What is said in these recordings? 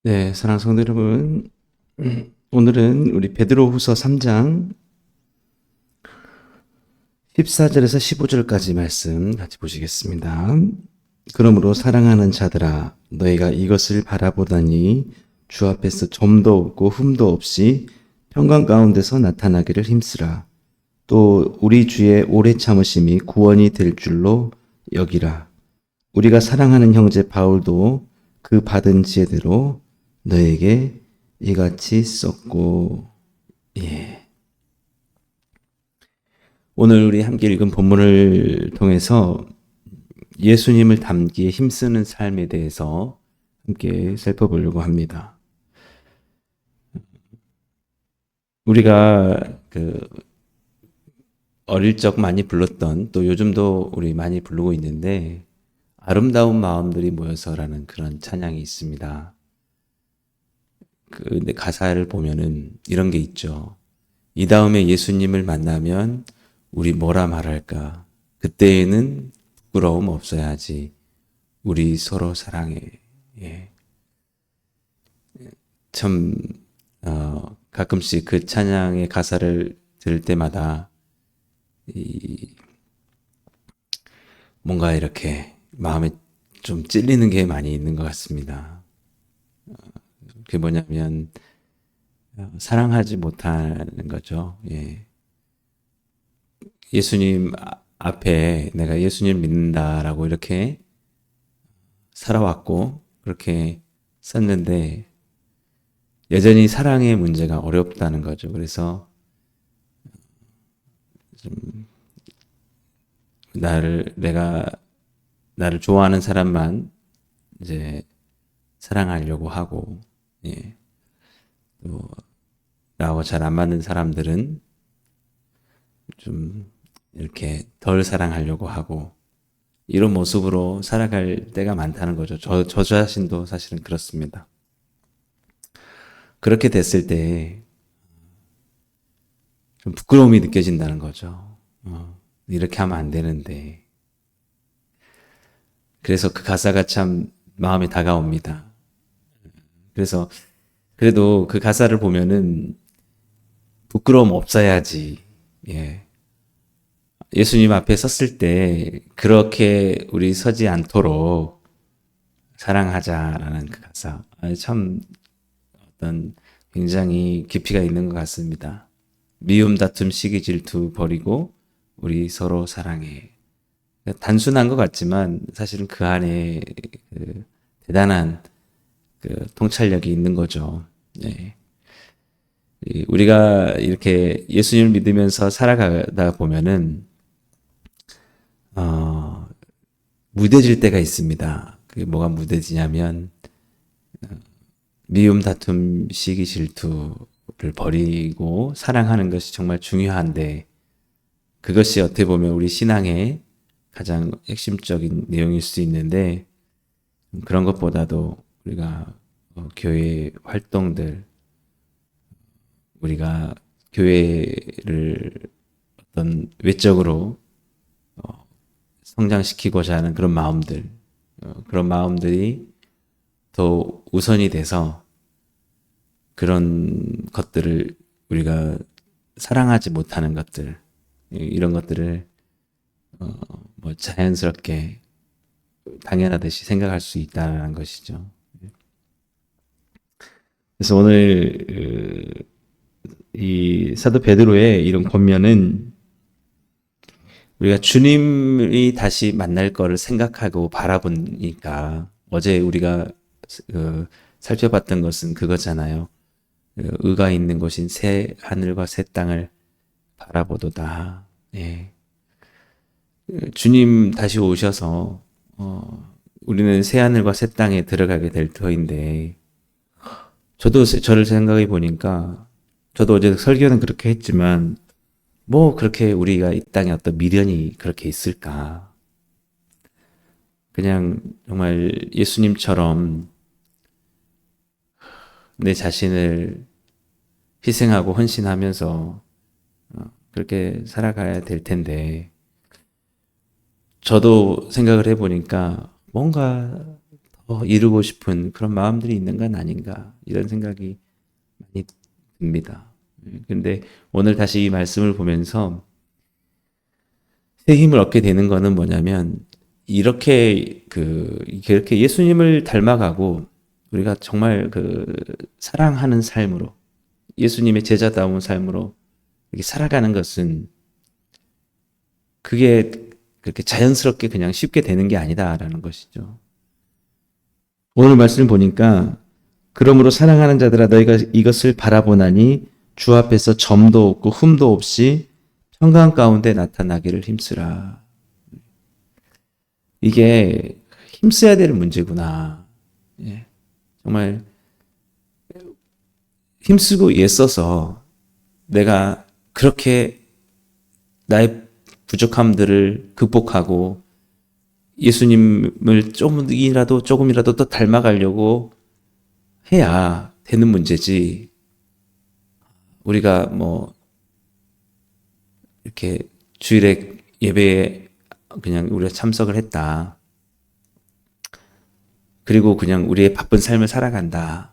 네, 사랑하는 성도 여러분, 오늘은 우리 베드로후서 3장 14절에서 15절까지 말씀 같이 보시겠습니다. 그러므로 사랑하는 자들아, 너희가 이것을 바라보다니 주 앞에서 점도 없고 흠도 없이 평강 가운데서 나타나기를 힘쓰라. 또 우리 주의 오래 참으심이 구원이 될 줄로 여기라. 우리가 사랑하는 형제 바울도 그 받은 지혜대로 너에게 이같이 썼고. 예. 오늘 우리 함께 읽은 본문을 통해서 예수님을 닮기에 힘쓰는 삶에 대해서 함께 살펴보려고 합니다. 우리가 어릴 적 많이 불렀던, 또 요즘도 우리 많이 부르고 있는데, 아름다운 마음들이 모여서라는 그런 찬양이 있습니다. 근데 가사를 보면은 이런 게 있죠. 이 다음에 예수님을 만나면 우리 뭐라 말할까? 그때에는 부끄러움 없어야 하지. 우리 서로 사랑해. 예. 참, 가끔씩 그 찬양의 가사를 들을 때마다 뭔가 이렇게 마음에 좀 찔리는 게 많이 있는 것 같습니다. 그게 뭐냐면, 사랑하지 못하는 거죠. 예. 예수님 앞에 내가 예수님 믿는다라고 이렇게 살아왔고, 그렇게 썼는데, 여전히 사랑의 문제가 어렵다는 거죠. 그래서 좀 나를 좋아하는 사람만 이제 사랑하려고 하고, 예. 또 나하고 잘 안 맞는 사람들은 좀 이렇게 덜 사랑하려고 하고, 이런 모습으로 살아갈 때가 많다는 거죠. 저 자신도 사실은 그렇습니다. 그렇게 됐을 때 좀 부끄러움이 느껴진다는 거죠. 이렇게 하면 안 되는데. 그래서 그 가사가 참 마음에 다가옵니다. 그래서 그래도 그 가사를 보면은 부끄러움 없어야지. 예. 예수님 앞에 섰을 때 그렇게 우리 서지 않도록 사랑하자라는 그 가사. 참 어떤 굉장히 깊이가 있는 것 같습니다. 미움, 다툼, 시기, 질투 버리고 우리 서로 사랑해. 단순한 것 같지만 사실은 그 안에 그 대단한 그 통찰력이 있는 거죠. 네. 우리가 이렇게 예수님을 믿으면서 살아가다 보면은 어, 무뎌질 때가 있습니다. 그게 뭐가 무뎌지냐면 미움, 다툼, 시기, 질투를 버리고 사랑하는 것이 정말 중요한데, 그것이 어떻게 보면 우리 신앙의 가장 핵심적인 내용일 수 있는데, 그런 것보다도 우리가 교회 활동들, 우리가 교회를 어떤 외적으로 성장시키고자 하는 그런 마음들, 그런 마음들이 더 우선이 돼서 그런 것들을 우리가 사랑하지 못하는 것들, 이런 것들을 뭐 자연스럽게 당연하듯이 생각할 수 있다는 것이죠. 그래서 오늘 이 사도 베드로의 이런 권면은 우리가 주님이 다시 만날 거를 생각하고 바라보니까, 어제 우리가 살펴봤던 것은 그거잖아요. 의가 있는 곳인 새 하늘과 새 땅을 바라보도다. 예. 주님 다시 오셔서 우리는 새 하늘과 새 땅에 들어가게 될 터인데, 저를 생각해 보니까, 저도 어제 설교는 그렇게 했지만 뭐 그렇게 우리가 이 땅에 어떤 미련이 그렇게 있을까? 그냥 정말 예수님처럼 내 자신을 희생하고 헌신하면서 그렇게 살아가야 될 텐데, 저도 생각을 해보니까 뭔가 더 이루고 싶은 그런 마음들이 있는 건 아닌가 이런 생각이 많이 듭니다. 근데 오늘 다시 이 말씀을 보면서 새 힘을 얻게 되는 거는 뭐냐면 이렇게 예수님을 닮아가고 우리가 정말 사랑하는 삶으로 예수님의 제자다운 삶으로 이렇게 살아가는 것은 그게 그렇게 자연스럽게 그냥 쉽게 되는 게 아니다라는 것이죠. 오늘 말씀을 보니까 그러므로 사랑하는 자들아 너희가 이것을 바라보나니 주 앞에서 점도 없고 흠도 없이 평강 가운데 나타나기를 힘쓰라. 이게 힘써야 될 문제구나. 예. 정말 힘쓰고 애써서 내가 그렇게 나의 부족함들을 극복하고 예수님을 조금이라도 더 닮아가려고 해야 되는 문제지. 우리가 이렇게 주일에 예배에 그냥 우리가 참석을 했다. 그리고 그냥 우리의 바쁜 삶을 살아간다.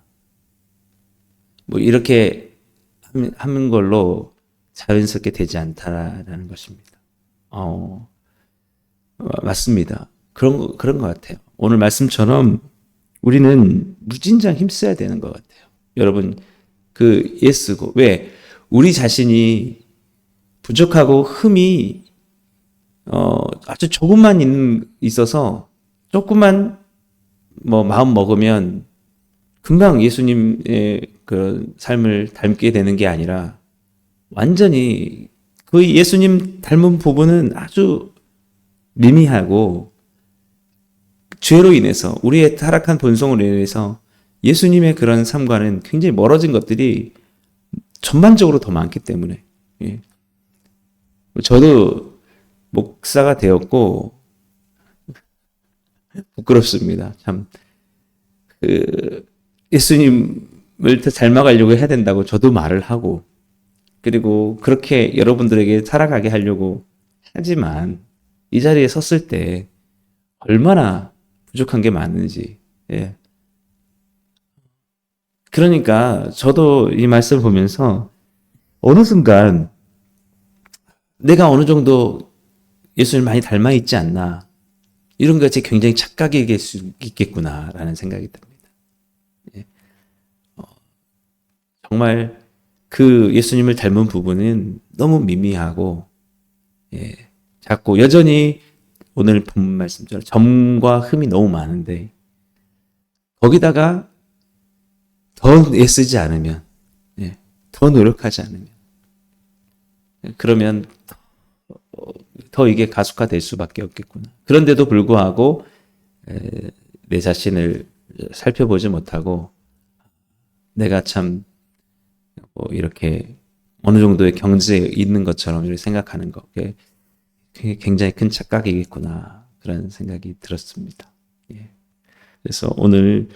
이렇게 하는 걸로 자연스럽게 되지 않다라는 것입니다. 맞습니다. 그런 것 같아요. 오늘 말씀처럼 우리는 무진장 힘써야 되는 것 같아요. 여러분, 애쓰고. 왜? 우리 자신이 부족하고 흠이, 아주 조금만 있어서 조금만 마음 먹으면 금방 예수님의 그 삶을 닮게 되는 게 아니라 완전히 그 예수님 닮은 부분은 아주 미미하고 죄로 인해서 우리의 타락한 본성으로 인해서 예수님의 그런 삶과는 굉장히 멀어진 것들이 전반적으로 더 많기 때문에 예. 저도 목사가 되었고 부끄럽습니다. 참 예수님을 더 닮아가려고 해야 된다고 저도 말을 하고 그리고 그렇게 여러분들에게 살아가게 하려고 하지만 이 자리에 섰을 때 얼마나 부족한 게 많은지. 예. 그러니까 저도 이 말씀을 보면서 어느 순간 내가 어느 정도 예수님 많이 닮아 있지 않나 이런 것이 굉장히 착각일 수 있겠구나라는 생각이 듭니다. 예. 정말 그 예수님을 닮은 부분은 너무 미미하고 예. 작고 여전히 오늘 본문 말씀처럼 점과 흠이 너무 많은데 거기다가 더 애쓰지 않으면 더 노력하지 않으면 그러면 더 이게 가속화될 수밖에 없겠구나. 그런데도 불구하고 내 자신을 살펴보지 못하고 내가 참 이렇게 어느 정도의 경지에 있는 것처럼 이렇게 생각하는 거 굉장히 큰 착각이겠구나 그런 생각이 들었습니다. 예. 그래서 오늘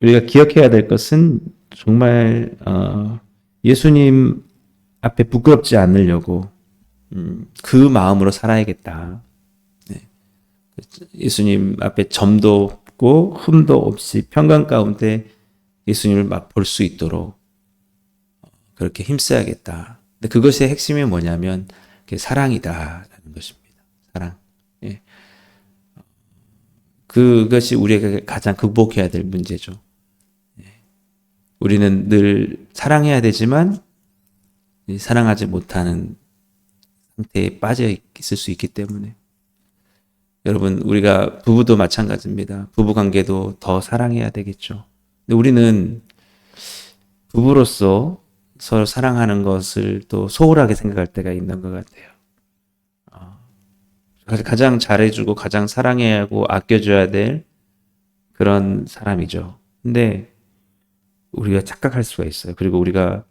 우리가 기억해야 될 것은 정말 예수님 앞에 부끄럽지 않으려고 그 마음으로 살아야겠다. 네. 예수님 앞에 점도 없고 흠도 없이 평강 가운데 예수님을 맛볼 수 있도록 그렇게 힘써야겠다. 근데 그것의 핵심이 뭐냐면 사랑이다라는 것입니다. 사랑. 예. 그것이 우리가 가장 극복해야 될 문제죠. 예. 우리는 늘 사랑해야 되지만 사랑하지 못하는 상태에 빠져 있을 수 있기 때문에 여러분 우리가 부부도 마찬가지입니다. 부부 관계도 더 사랑해야 되겠죠. 근데 우리는 부부로서 서로 사랑하는 것을 또 소홀하게 생각할 때가 있는 것 같아요. 가장 잘해주고 가장 사랑해야 하고 아껴줘야 될 그런 사람이죠. 근데 우리가 착각할 수가 있어요. 그리고 우리가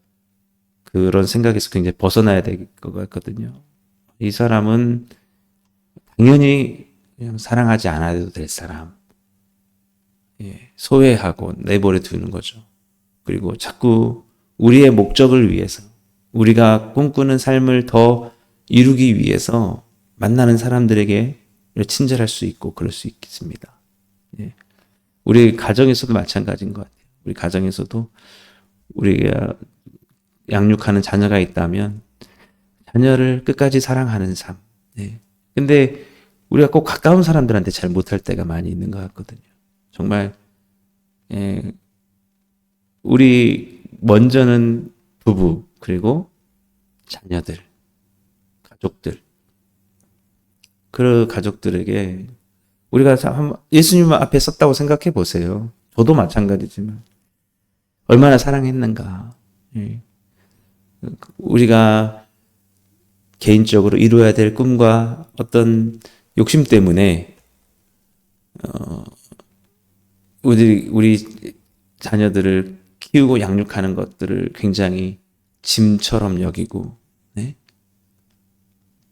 그런 생각에서 굉장히 벗어나야 될 것 같거든요. 이 사람은 당연히 그냥 사랑하지 않아도 될 사람. 소외하고 내버려 두는 거죠. 그리고 자꾸 우리의 목적을 위해서 우리가 꿈꾸는 삶을 더 이루기 위해서 만나는 사람들에게 친절할 수 있고 그럴 수 있겠습니다. 예. 우리 가정에서도 마찬가지인 것 같아요. 우리 가정에서도 우리가 양육하는 자녀가 있다면 자녀를 끝까지 사랑하는 삶. 예. 근데 우리가 꼭 가까운 사람들한테 잘 못할 때가 많이 있는 것 같거든요. 정말 예, 우리 먼저는 부부 그리고 자녀들, 가족들. 그 가족들에게 우리가 예수님 앞에 섰다고 생각해 보세요. 저도 마찬가지지만 얼마나 사랑했는가. 예. 우리가 개인적으로 이루어야 될 꿈과 어떤 욕심 때문에 우리 자녀들을 키우고 양육하는 것들을 굉장히 짐처럼 여기고, 네?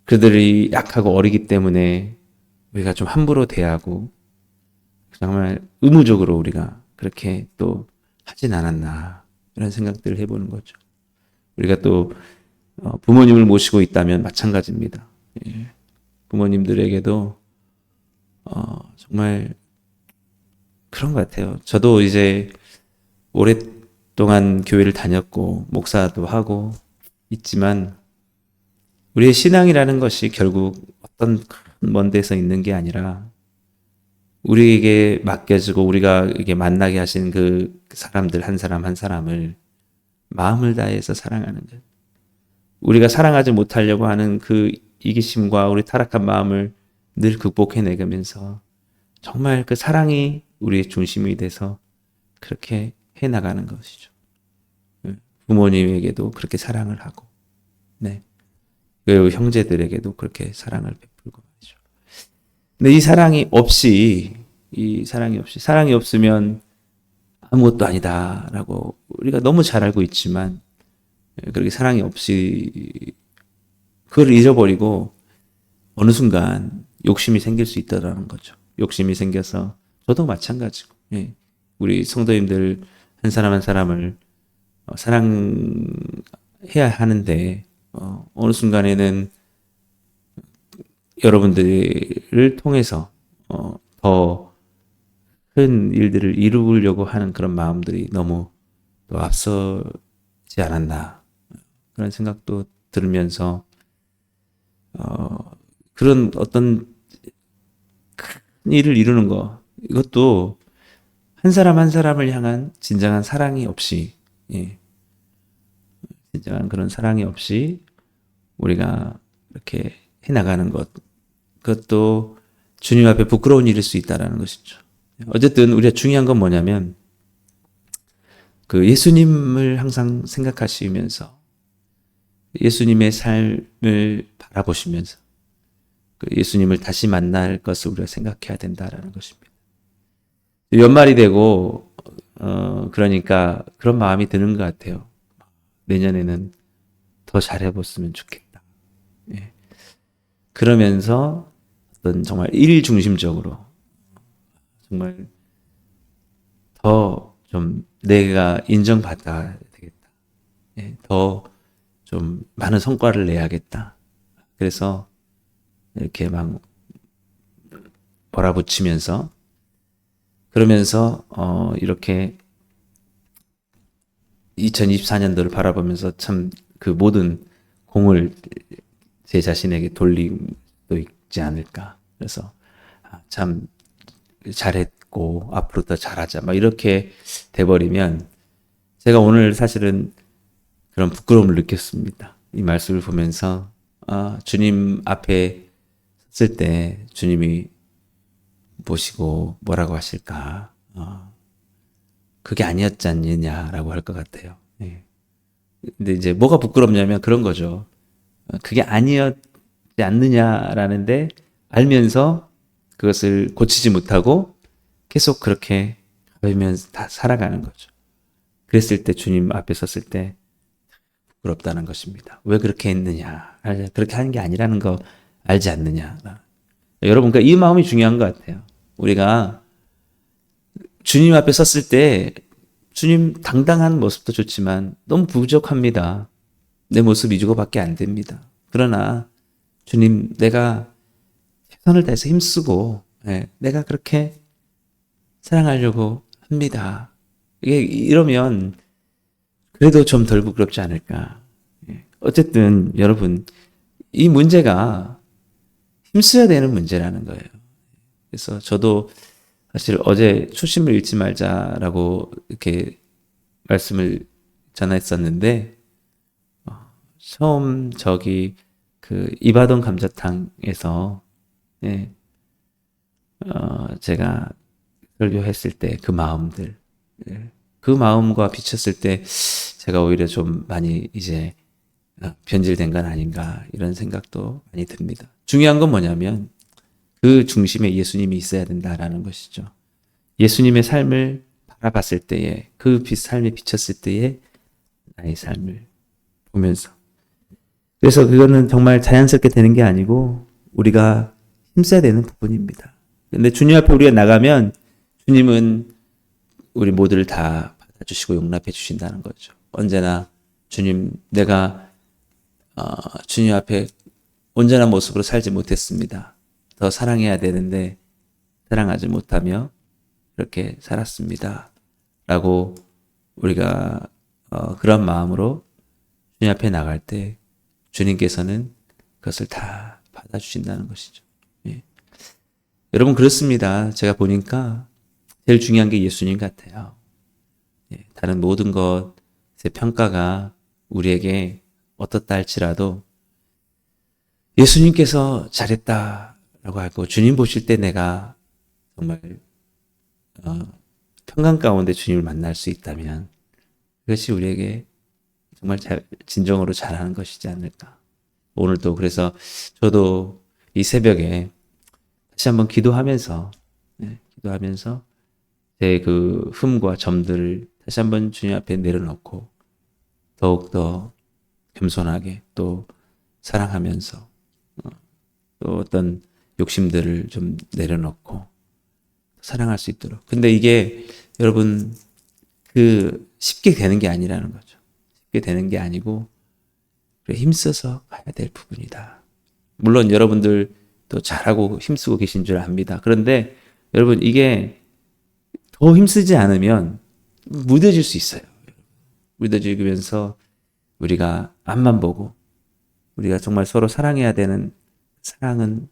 그들이 약하고 어리기 때문에 우리가 좀 함부로 대하고 정말 의무적으로 우리가 그렇게 또 하진 않았나 이런 생각들을 해보는 거죠. 우리가 또 부모님을 모시고 있다면 마찬가지입니다. 예. 부모님들에게도 정말 그런 것 같아요. 저도 이제 오랫동안 교회를 다녔고 목사도 하고 있지만 우리의 신앙이라는 것이 결국 어떤 먼 데서 있는 게 아니라 우리에게 맡겨지고 우리가 이게 만나게 하신 그 사람들 한 사람 한 사람을 마음을 다해서 사랑하는 것. 우리가 사랑하지 못하려고 하는 그 이기심과 우리 타락한 마음을 늘 극복해내면서 정말 그 사랑이 우리의 중심이 돼서 그렇게 해나가는 것이죠. 부모님에게도 그렇게 사랑을 하고, 네. 그리고 형제들에게도 그렇게 사랑을 베풀고 말이죠. 근데 사랑이 없으면 아무것도 아니다라고 우리가 너무 잘 알고 있지만, 그렇게 사랑이 없이 그걸 잃어버리고 어느 순간 욕심이 생길 수 있다라는 거죠. 욕심이 생겨서 저도 마찬가지고, 예. 우리 성도님들 한 사람 한 사람을 사랑해야 하는데 어느 순간에는 여러분들을 통해서 더 큰 일들을 이루려고 하는 그런 마음들이 너무 또 앞서지 않았나 그런 생각도 들으면서 그런 어떤 큰 일을 이루는 거 이것도 한 사람 한 사람을 향한 진정한 사랑이 없이, 예. 진정한 그런 사랑이 없이 우리가 이렇게 해나가는 것, 그것도 주님 앞에 부끄러운 일일 수 있다라는 것이죠. 어쨌든 우리가 중요한 건 뭐냐면 그 예수님을 항상 생각하시면서 예수님의 삶을 바라보시면서 그 예수님을 다시 만날 것을 우리가 생각해야 된다라는 것입니다. 연말이 되고 그러니까 그런 마음이 드는 것 같아요. 내년에는 더 잘해봤으면 좋겠다. 예. 그러면서 어떤 정말 일 중심적으로 정말 더 좀 내가 인정받아야 되겠다. 예. 더 좀 많은 성과를 내야겠다. 그래서 이렇게 막 몰아붙이면서 그러면서 이렇게 2024년도를 바라보면서 참 그 모든 공을 제 자신에게 돌리고 있지 않을까. 그래서 참 잘했고 앞으로 더 잘하자. 막 이렇게 돼버리면 제가 오늘 사실은 그런 부끄러움을 느꼈습니다. 이 말씀을 보면서 주님 앞에 섰을 때 주님이 보시고 뭐라고 하실까? 그게 아니었지 않느냐라고 할 것 같아요. 예. 근데 이제 뭐가 부끄럽냐면 그런 거죠. 그게 아니었지 않느냐라는데 알면서 그것을 고치지 못하고 계속 그렇게 가면서 다 살아가는 거죠. 그랬을 때 주님 앞에 섰을 때 부끄럽다는 것입니다. 왜 그렇게 했느냐? 그렇게 하는 게 아니라는 거 알지 않느냐? 여러분, 그러니까 이 마음이 중요한 것 같아요. 우리가 주님 앞에 섰을 때 주님 당당한 모습도 좋지만 너무 부족합니다. 내 모습 이거밖에 안 됩니다. 그러나 주님 내가 최선을 다해서 힘쓰고 내가 그렇게 사랑하려고 합니다. 이게 이러면 그래도 좀 덜 부끄럽지 않을까. 어쨌든 여러분 이 문제가 힘써야 되는 문제라는 거예요. 그래서 저도 사실 어제 초심을 잃지 말자라고 이렇게 말씀을 전했었는데 처음 저기 그 이바돈 감자탕에서 제가 설교했을 때 그 마음들 그 마음과 비쳤을 때 제가 오히려 좀 많이 이제 변질된 건 아닌가 이런 생각도 많이 듭니다. 중요한 건 뭐냐면 그 중심에 예수님이 있어야 된다라는 것이죠. 예수님의 삶을 바라봤을 때에 그 삶에 비쳤을 때에 나의 삶을 보면서 그래서 그거는 정말 자연스럽게 되는 게 아니고 우리가 힘써야 되는 부분입니다. 근데 주님 앞에 우리가 나가면 주님은 우리 모두를 다 받아주시고 용납해 주신다는 거죠. 언제나 주님 내가 주님 앞에 온전한 모습으로 살지 못했습니다. 더 사랑해야 되는데 사랑하지 못하며 그렇게 살았습니다. 라고 우리가 그런 마음으로 주님 앞에 나갈 때 주님께서는 그것을 다 받아주신다는 것이죠. 예. 여러분 그렇습니다. 제가 보니까 제일 중요한 게 예수님 같아요. 예. 다른 모든 것의 평가가 우리에게 어떻다 할지라도 예수님께서 잘했다라고 하고 주님 보실 때 내가 정말 평강 가운데 주님을 만날 수 있다면 그것이 우리에게 정말 진정으로 잘하는 것이지 않을까. 오늘도 그래서 저도 이 새벽에 다시 한번 기도하면서 제 그 흠과 점들을 다시 한번 주님 앞에 내려놓고 더욱더 겸손하게 또 사랑하면서 또 어떤 욕심들을 좀 내려놓고 사랑할 수 있도록. 근데 이게 여러분 그 쉽게 되는 게 아니라는 거죠. 쉽게 되는 게 아니고 힘써서 가야 될 부분이다. 물론 여러분들도 잘하고 힘쓰고 계신 줄 압니다. 그런데 여러분 이게 더 힘쓰지 않으면 무뎌질 수 있어요. 무뎌지면서 우리가 앞만 보고 우리가 정말 서로 사랑해야 되는 사랑은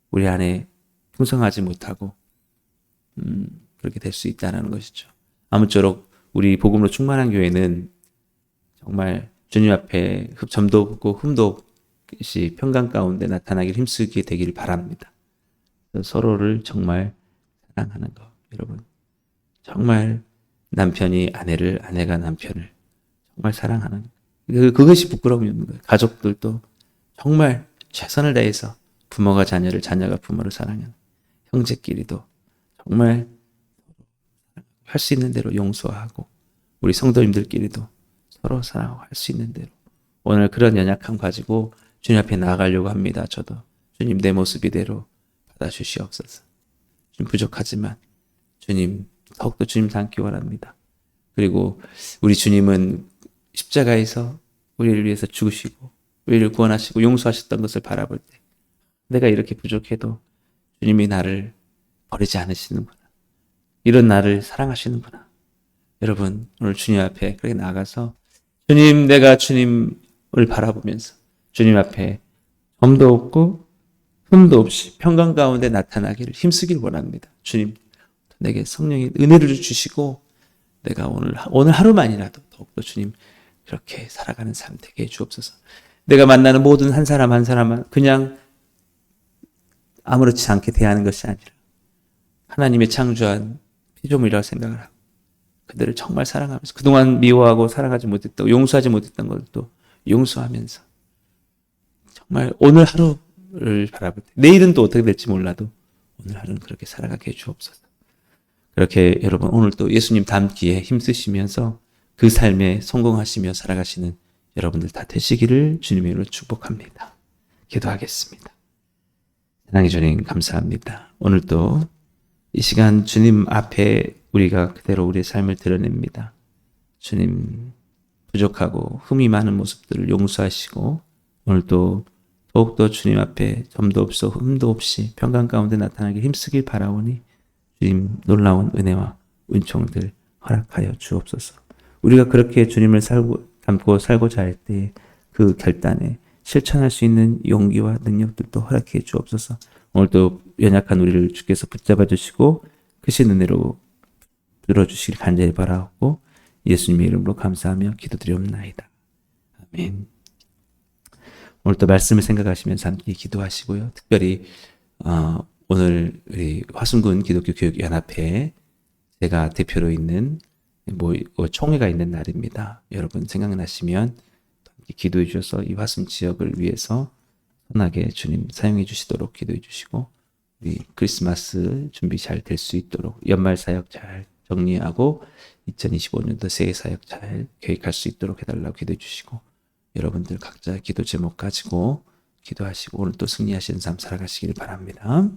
우리 안에 풍성하지 못하고 그렇게 될 수 있다는 것이죠. 아무쪼록 우리 복음으로 충만한 교회는 정말 주님 앞에 점도 없고 흠도 없이 평강 가운데 나타나길 힘쓰게 되기를 바랍니다. 서로를 정말 사랑하는 것. 여러분 정말 남편이 아내를 아내가 남편을 정말 사랑하는 그것이 부끄러움이 없는 거예요. 가족들도 정말 최선을 다해서 부모가 자녀를 자녀가 부모를 사랑하는 형제끼리도 정말 할 수 있는 대로 용서하고 우리 성도님들끼리도 서로 사랑하고 할 수 있는 대로 오늘 그런 연약함 가지고 주님 앞에 나아가려고 합니다. 저도 주님 내 모습 이대로 받아주시옵소서. 좀 부족하지만 주님 더욱더 주님 닮기 원합니다. 그리고 우리 주님은 십자가에서 우리를 위해서 죽으시고 우리를 구원하시고 용서하셨던 것을 바라볼 때 내가 이렇게 부족해도 주님이 나를 버리지 않으시는구나. 이런 나를 사랑하시는구나. 여러분 오늘 주님 앞에 그렇게 나아가서 주님 내가 주님을 바라보면서 주님 앞에 점도 없고 흠도 없이 평강 가운데 나타나기를 힘쓰기를 원합니다. 주님 내게 성령의 은혜를 주시고 내가 오늘 하루만이라도 더욱더 주님 그렇게 살아가는 삶 되게 해주옵소서. 내가 만나는 모든 한 사람 한 사람은 그냥 아무렇지 않게 대하는 것이 아니라 하나님의 창조한 피조물이라고 생각을 하고 그들을 정말 사랑하면서 그동안 미워하고 사랑하지 못했던 용서하지 못했던 것도 용서하면서 정말 오늘 하루를 바라볼 때 내일은 또 어떻게 될지 몰라도 오늘 하루는 그렇게 살아가게 해주옵소서. 그렇게 여러분 오늘 또 예수님 닮기에 힘쓰시면서 그 삶에 성공하시며 살아가시는 여러분들 다 되시기를 주님의 이름으로 축복합니다. 기도하겠습니다. 사랑의 주님 감사합니다. 오늘도 이 시간 주님 앞에 우리가 그대로 우리의 삶을 드러냅니다. 주님 부족하고 흠이 많은 모습들을 용서하시고 오늘도 더욱더 주님 앞에 점도 없어 흠도 없이 평강 가운데 나타나게 힘쓰길 바라오니 주님 놀라운 은혜와 은총들 허락하여 주옵소서. 우리가 그렇게 주님을 닮고 살고자 할 때 그 결단에 실천할 수 있는 용기와 능력들도 허락해 주옵소서. 오늘도 연약한 우리를 주께서 붙잡아 주시고 크신 은혜로 들어주시길 간절히 바라고 예수님의 이름으로 감사하며 기도드리옵나이다. 아멘. 오늘도 말씀을 생각하시면서 함께 기도하시고요. 특별히 오늘 우리 화순군 기독교 교육연합회 제가 대표로 있는 총회가 있는 날입니다. 여러분 생각나시면 함께 기도해 주셔서 이 화순 지역을 위해서 선하게 주님 사용해 주시도록 기도해 주시고 우리 크리스마스 준비 잘 될 수 있도록 연말 사역 잘 정리하고 2025년도 새해 사역 잘 계획할 수 있도록 해달라고 기도해 주시고 여러분들 각자 기도 제목 가지고 기도하시고 오늘 또 승리하시는 삶 살아가시길 바랍니다.